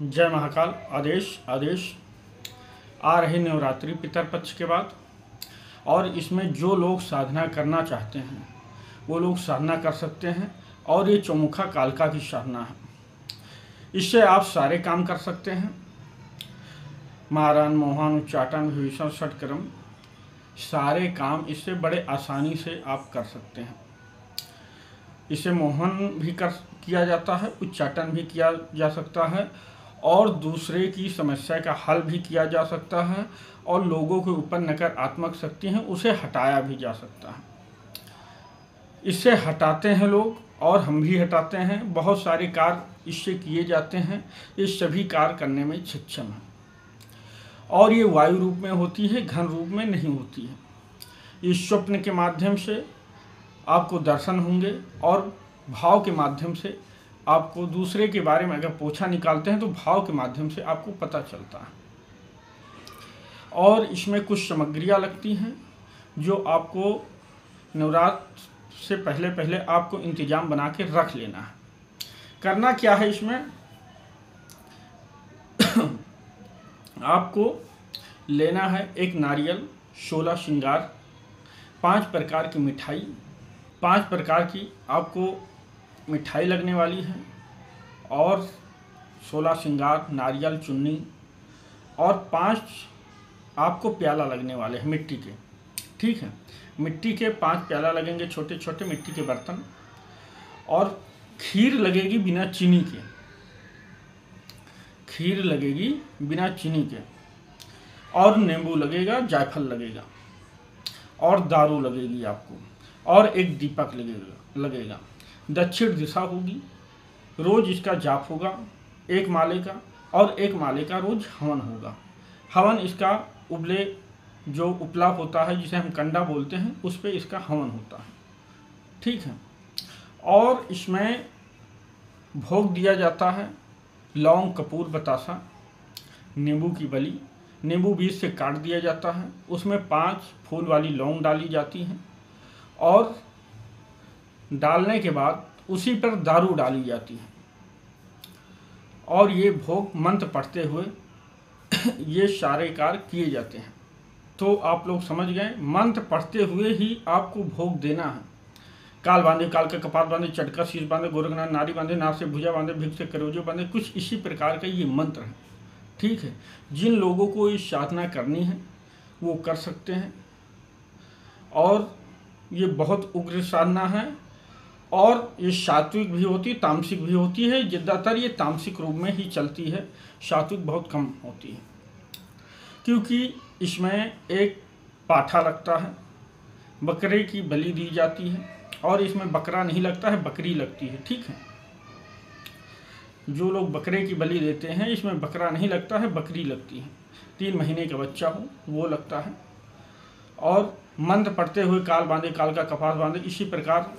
जय महाकाल। आदेश आदेश। आ रहे नवरात्रि पितरपक्ष के बाद, और इसमें जो लोग साधना करना चाहते हैं वो लोग साधना कर सकते हैं। और ये चौमुखा कालका की साधना है, इससे आप सारे काम कर सकते हैं। मारण, मोहन, उच्चाटन, विभीषण, षटक्रम, सारे काम इससे बड़े आसानी से आप कर सकते हैं। इसे मोहन भी किया जाता है, उच्चाटन भी किया जा सकता है, और दूसरे की समस्या का हल भी किया जा सकता है, और लोगों के ऊपर नकारात्मक शक्ति है उसे हटाया भी जा सकता है। इससे हटाते हैं लोग, और हम भी हटाते हैं। बहुत सारे कार्य इससे किए जाते हैं। ये सभी कार्य करने में सक्षम है, और ये वायु रूप में होती है, घन रूप में नहीं होती है। इस स्वप्न के माध्यम से आपको दर्शन होंगे, और भाव के माध्यम से आपको दूसरे के बारे में अगर पोछा निकालते हैं तो भाव के माध्यम से आपको पता चलता है। और इसमें कुछ सामग्रियाँ लगती हैं जो आपको नवरात्र से पहले पहले आपको इंतजाम बना के रख लेना है। करना क्या है इसमें आपको लेना है एक नारियल, 16 श्रृंगार, 5 प्रकार की मिठाई, 5 प्रकार की आपको मिठाई लगने वाली है, और 16 श्रृंगार, नारियल, चुन्नी, और 5 आपको प्याला लगने वाले हैं मिट्टी के। ठीक है, मिट्टी के 5 प्याला लगेंगे, छोटे छोटे मिट्टी के बर्तन। और खीर लगेगी बिना चीनी के, खीर लगेगी बिना चीनी के, और नींबू लगेगा, जायफल लगेगा, और दारू लगेगी आपको, और एक दीपक लगेगा। दक्षिण दिशा होगी, रोज इसका जाप होगा 1 माले का, और 1 माले का रोज हवन होगा। हवन इसका उपला होता है, जिसे हम कंडा बोलते हैं, उस पर इसका हवन होता है। ठीक है, और इसमें भोग दिया जाता है लौंग, कपूर, बतासा, नींबू की बली। नींबू बीज से काट दिया जाता है, उसमें 5 फूल वाली लौंग डाली जाती हैं, और डालने के बाद उसी पर दारू डाली जाती है, और ये भोग मंत्र पढ़ते हुए ये सारे कार्य किए जाते हैं। तो आप लोग समझ गए, मंत्र पढ़ते हुए ही आपको भोग देना है। काल बांधे, काल का कपाट बांधे, चटका शीश बांधे, गोरखनाथ नारी बांधे, नाक से भुजा बांधे, भिक से करोजो बांधे, कुछ इसी प्रकार का ये मंत्र है। ठीक है, जिन लोगों को ये साधना करनी है वो कर सकते हैं, और ये बहुत उग्र साधना है, और ये सात्विक भी होती है, तामसिक भी होती है। ज़्यादातर ये तामसिक रूप में ही चलती है, सात्विक बहुत कम होती है, क्योंकि इसमें एक पाठा लगता है, बकरे की बलि दी जाती है, और इसमें बकरा नहीं लगता है, बकरी लगती है। ठीक है, जो लोग बकरे की बलि देते हैं इसमें बकरा नहीं लगता है, बकरी लगती है। 3 महीने का बच्चा हो वो लगता है, और मंत्र पढ़ते हुए काल बांधे, काल का कपाट बांधे, इसी प्रकार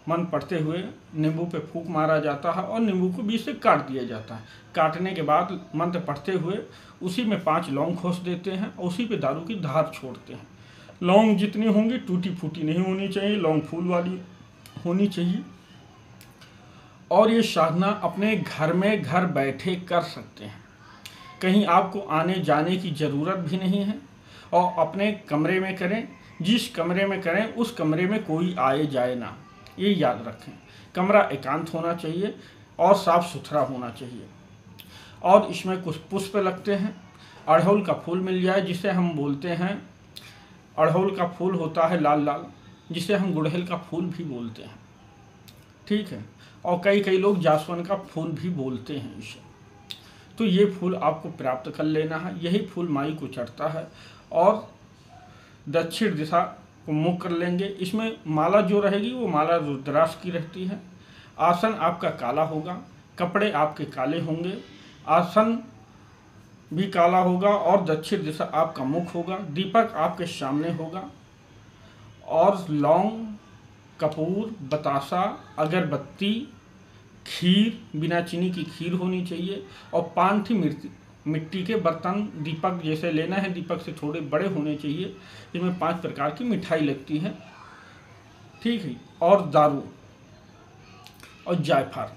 मंत्र पढ़ते हुए नींबू पे फूंक मारा जाता है, और नींबू को बीच से काट दिया जाता है। काटने के बाद मंत्र पढ़ते हुए उसी में 5 लौंग खोस देते हैं, और उसी पे दारू की धार छोड़ते हैं। लौंग जितनी होंगी टूटी फूटी नहीं होनी चाहिए, लौंग फूल वाली होनी चाहिए। और ये साधना अपने घर में घर बैठे कर सकते हैं, कहीं आपको आने जाने की ज़रूरत भी नहीं है, और अपने कमरे में करें। जिस कमरे में करें उस कमरे में कोई आए जाए ना, ये याद रखें। कमरा एकांत होना चाहिए और साफ सुथरा होना चाहिए। और इसमें कुछ पुष्प लगते हैं। अड़हुल का फूल मिल जाए, जिसे हम बोलते हैं, अड़हुल का फूल होता है लाल लाल, जिसे हम गुड़हल का फूल भी बोलते हैं। ठीक है, और कई लोग जासवन का फूल भी बोलते हैं इसे। तो ये फूल आपको प्राप्त कर लेना है। यही फूल माई को चढ़ता है, और दक्षिण दिशा को मुख कर लेंगे। इसमें माला जो रहेगी वो माला रुद्राक्ष की रहती है। आसन आपका काला होगा, कपड़े आपके काले होंगे, आसन भी काला होगा, और दक्षिण दिशा आपका मुख होगा। दीपक आपके सामने होगा, और लौंग, कपूर, बतासा, अगरबत्ती, खीर, बिना चीनी की खीर होनी चाहिए, और 5 मिट्टी के बर्तन दीपक जैसे लेना है, दीपक से थोड़े बड़े होने चाहिए। इसमें 5 प्रकार की मिठाई लगती है। ठीक है, और दारू और जायफल,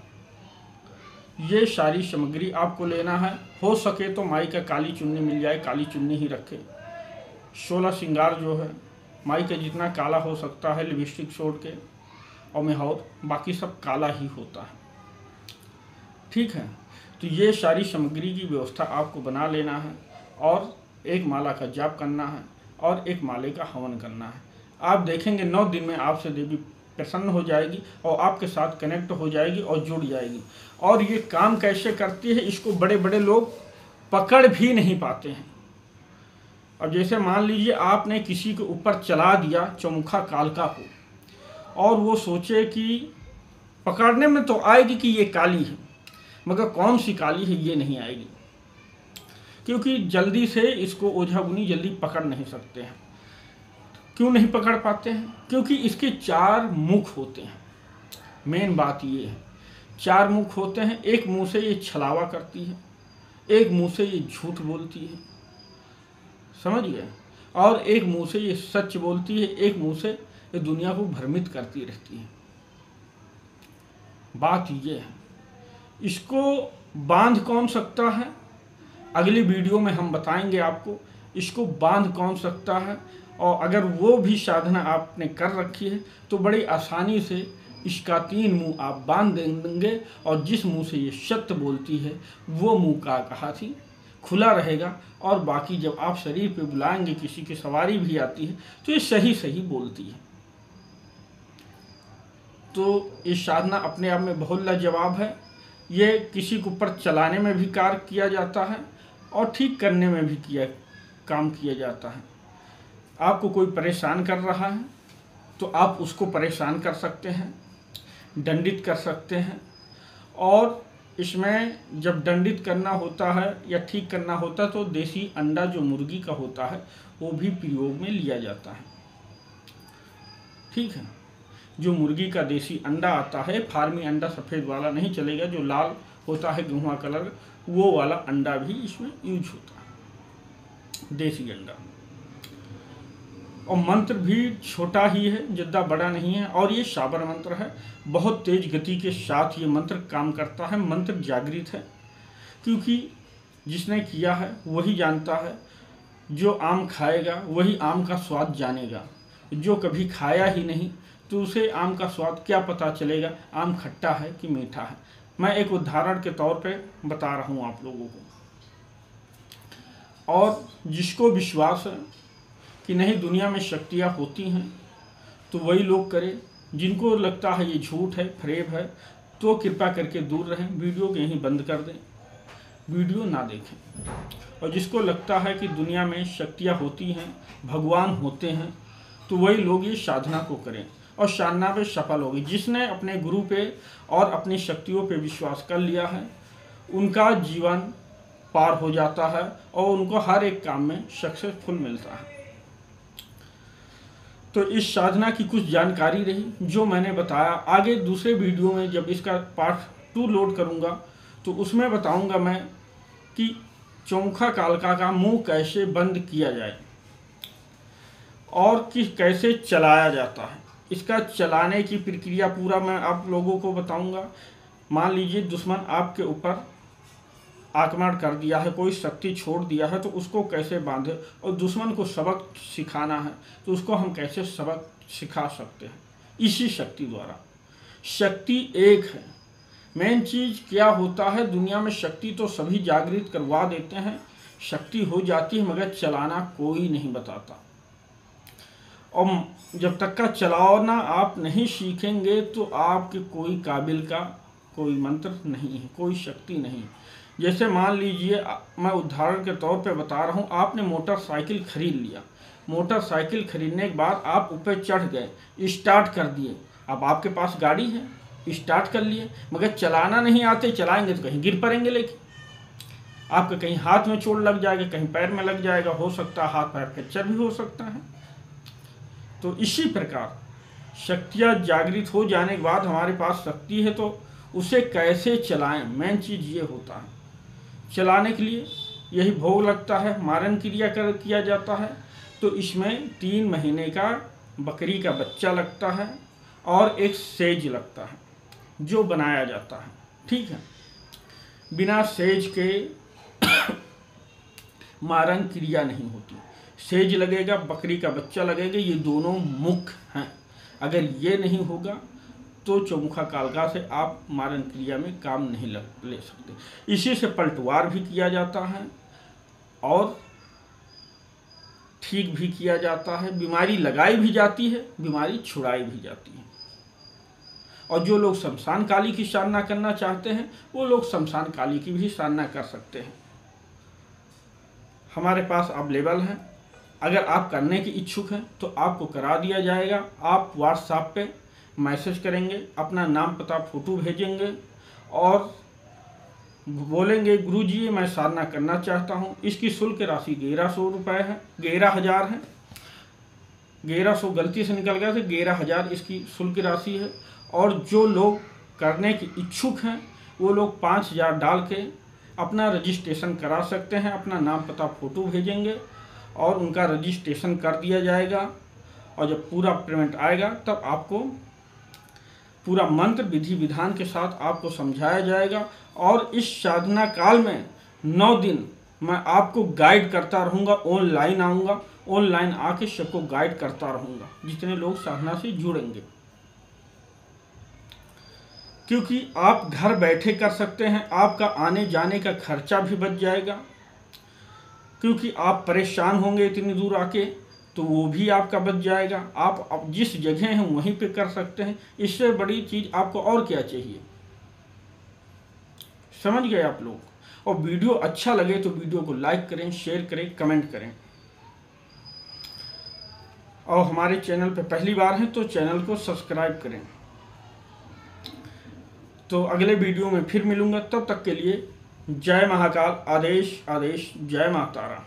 ये सारी सामग्री आपको लेना है। हो सके तो माई का काली चुन्नी मिल जाए, काली चुन्नी ही रखे। 16 श्रृंगार जो है माई का जितना काला हो सकता है, लिपस्टिक छोड़ के और मेहौर, बाकी सब काला ही होता है। ठीक है, तो ये सारी सामग्री की व्यवस्था आपको बना लेना है और एक माला का जाप करना है और एक माले का हवन करना है। आप देखेंगे 9 दिन में आपसे देवी प्रसन्न हो जाएगी और आपके साथ कनेक्ट हो जाएगी और जुड़ जाएगी। और ये काम कैसे करती है इसको बड़े बड़े लोग पकड़ भी नहीं पाते हैं। अब जैसे मान लीजिए आपने किसी के ऊपर चला दिया चौमुखा कालका को और वो सोचे कि पकड़ने में तो आएगी कि ये काली है, मगर कौन सी काली है ये नहीं आएगी, क्योंकि जल्दी से इसको ओझा गुनी जल्दी पकड़ नहीं सकते हैं। क्यों नहीं पकड़ पाते हैं? क्योंकि इसके 4 मुख होते हैं। मेन बात ये है, 4 मुख होते हैं। एक मुंह से ये छलावा करती है, एक मुंह से ये झूठ बोलती है, समझ गए, और एक मुंह से ये सच बोलती है, एक मुंह से ये दुनिया को भ्रमित करती रहती है। बात ये है, इसको बांध कौन सकता है अगली वीडियो में हम बताएंगे आपको इसको बांध कौन सकता है। और अगर वो भी साधना आपने कर रखी है तो बड़ी आसानी से इसका 3 मुंह आप बांध देंगे और जिस मुंह से ये सत्य बोलती है वो मुंह का कहा थी खुला रहेगा। और बाकी जब आप शरीर पे बुलाएंगे, किसी की सवारी भी आती है तो ये सही सही बोलती है। तो ये साधना अपने आप में बहुत लाजवाब है। ये किसी के ऊपर चलाने में भी कार्य किया जाता है और ठीक करने में भी काम किया जाता है। आपको कोई परेशान कर रहा है तो आप उसको परेशान कर सकते हैं, दंडित कर सकते हैं। और इसमें जब दंडित करना होता है या ठीक करना होता है तो देसी अंडा जो मुर्गी का होता है वो भी प्रयोग में लिया जाता है। ठीक है, जो मुर्गी का देसी अंडा आता है, फार्मी अंडा सफ़ेद वाला नहीं चलेगा, जो लाल होता है गेहुआ कलर, वो वाला अंडा भी इसमें यूज होता है, देसी अंडा। और मंत्र भी छोटा ही है, ज़्यादा बड़ा नहीं है। और ये साबर मंत्र है, बहुत तेज गति के साथ ये मंत्र काम करता है। मंत्र जागृत है, क्योंकि जिसने किया है वही जानता है। जो आम खाएगा वही आम का स्वाद जानेगा, जो कभी खाया ही नहीं तो उसे आम का स्वाद क्या पता चलेगा आम खट्टा है कि मीठा है। मैं एक उदाहरण के तौर पे बता रहा हूँ आप लोगों को। और जिसको विश्वास है कि नहीं दुनिया में शक्तियाँ होती हैं तो वही लोग करें। जिनको लगता है ये झूठ है, फरेब है, तो कृपा करके दूर रहें, वीडियो को यहीं बंद कर दें, वीडियो ना देखें। और जिसको लगता है कि दुनिया में शक्तियाँ होती हैं, भगवान होते हैं, तो वही लोग ये साधना को करें और साधना पे सफल होगी। जिसने अपने गुरु पे और अपनी शक्तियों पे विश्वास कर लिया है उनका जीवन पार हो जाता है और उनको हर एक काम में सक्सेसफुल मिलता है। तो इस साधना की कुछ जानकारी रही जो मैंने बताया। आगे दूसरे वीडियो में जब इसका पार्ट 2 लोड करूँगा तो उसमें बताऊँगा मैं कि चौमुखा कालका का मुंह कैसे बंद किया जाए और कैसे चलाया जाता है। इसका चलाने की प्रक्रिया पूरा मैं आप लोगों को बताऊंगा। मान लीजिए दुश्मन आपके ऊपर आक्रमण कर दिया है, कोई शक्ति छोड़ दिया है, तो उसको कैसे बांधे, और दुश्मन को सबक सिखाना है तो उसको हम कैसे सबक सिखा सकते हैं इसी शक्ति द्वारा। शक्ति एक है। मेन चीज़ क्या होता है, दुनिया में शक्ति तो सभी जागृत करवा देते हैं, शक्ति हो जाती है मगर चलाना कोई नहीं बताता। और जब तक का चलाना आप नहीं सीखेंगे तो आपके कोई काबिल का कोई मंत्र नहीं है, कोई शक्ति नहीं। जैसे मान लीजिए मैं उदाहरण के तौर पे बता रहा हूँ, आपने मोटरसाइकिल खरीद लिया, मोटरसाइकिल खरीदने के बाद आप ऊपर चढ़ गए, स्टार्ट कर दिए, अब आपके पास गाड़ी है, स्टार्ट कर लिए, मगर चलाना नहीं आते, चलाएंगे तो कहीं गिर पड़ेंगे, लेकिन आपके कहीं हाथ में चोट लग जाएगा, कहीं पैर में लग जाएगा, हो सकता है हाथ पैर फ्रैक्चर भी हो सकता है। तो इसी प्रकार शक्तियाँ जागृत हो जाने के बाद हमारे पास शक्ति है तो उसे कैसे चलाएं, मेन चीज़ ये होता है। चलाने के लिए यही भोग लगता है, मारण क्रिया किया जाता है। तो इसमें 3 महीने का बकरी का बच्चा लगता है और एक सेज लगता है जो बनाया जाता है। ठीक है, बिना सेज के मारण क्रिया नहीं होती। सेज लगेगा, बकरी का बच्चा लगेगा, ये दोनों मुख्य हैं। अगर ये नहीं होगा तो चौमुखा कालका से आप मारण क्रिया में काम नहीं ले सकते। इसी से पलटवार भी किया जाता है और ठीक भी किया जाता है। बीमारी लगाई भी जाती है, बीमारी छुड़ाई भी जाती है। और जो लोग शमशान काली की साधना करना चाहते हैं वो लोग शमशान काली की भी साधना कर सकते हैं। हमारे पास अवेलेबल है। अगर आप करने की इच्छुक हैं तो आपको करा दिया जाएगा। आप व्हाट्सएप पे मैसेज करेंगे, अपना नाम पता फ़ोटो भेजेंगे और बोलेंगे गुरुजी मैं साधना करना चाहता हूँ। इसकी शुल्क राशि 1100 रुपये है, 11,000 है। 1100 गलती से निकल गया, तो 11,000 इसकी शुल्क राशि है। और जो लोग करने के इच्छुक हैं वो लोग 5,000 डाल के अपना रजिस्ट्रेशन करा सकते हैं। अपना नाम पता फ़ोटो भेजेंगे और उनका रजिस्ट्रेशन कर दिया जाएगा। और जब पूरा पेमेंट आएगा तब आपको पूरा मंत्र विधि विधान के साथ आपको समझाया जाएगा। और इस साधना काल में 9 दिन मैं आपको गाइड करता रहूँगा। ऑनलाइन आऊँगा, ऑनलाइन आके सबको गाइड करता रहूँगा जितने लोग साधना से जुड़ेंगे। क्योंकि आप घर बैठे कर सकते हैं, आपका आने जाने का खर्चा भी बच जाएगा। क्योंकि आप परेशान होंगे इतनी दूर आके तो वो भी आपका बच जाएगा। आप अब जिस जगह हैं वहीं पे कर सकते हैं। इससे बड़ी चीज़ आपको और क्या चाहिए। समझ गए आप लोग। और वीडियो अच्छा लगे तो वीडियो को लाइक करें, शेयर करें, कमेंट करें। और हमारे चैनल पे पहली बार हैं तो चैनल को सब्सक्राइब करें। तो अगले वीडियो में फिर मिलूंगा, तब तक के लिए जय महाकाल। आदेश आदेश, जय माता तारा।